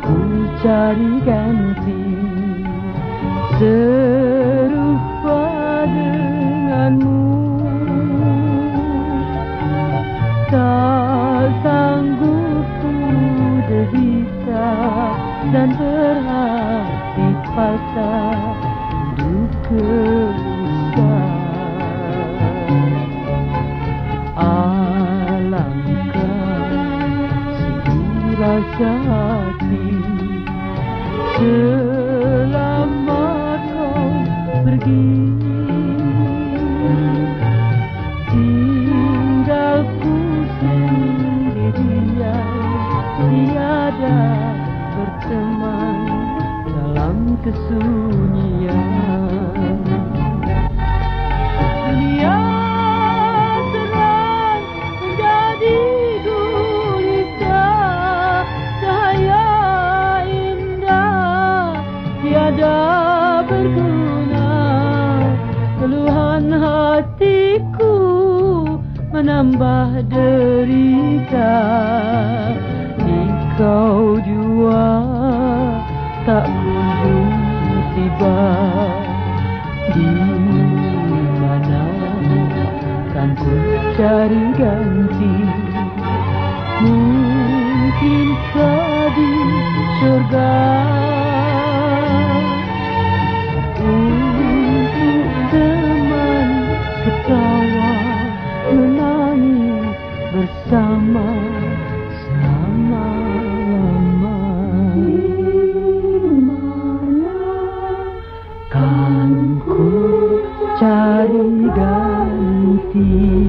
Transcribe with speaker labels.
Speaker 1: ku cari ganti serupa denganmu. Tak sanggup ku derita dan berhati patah untuk gelisah. Alangkah sedih rasa hati selama kau pergi, tinggalku sendirian, tiada berteman dalam kesunyian. Dunia terang menjadi gulita, cahaya indah tiada berguna. Keluhan hatiku menambah derita. Engkau jua tak kunjung tiba. Di mana kan ku cari ganti? Mungkinkah di surga untuk teman ketawa menangis bersama selama-lama? Kan ku cari ganti.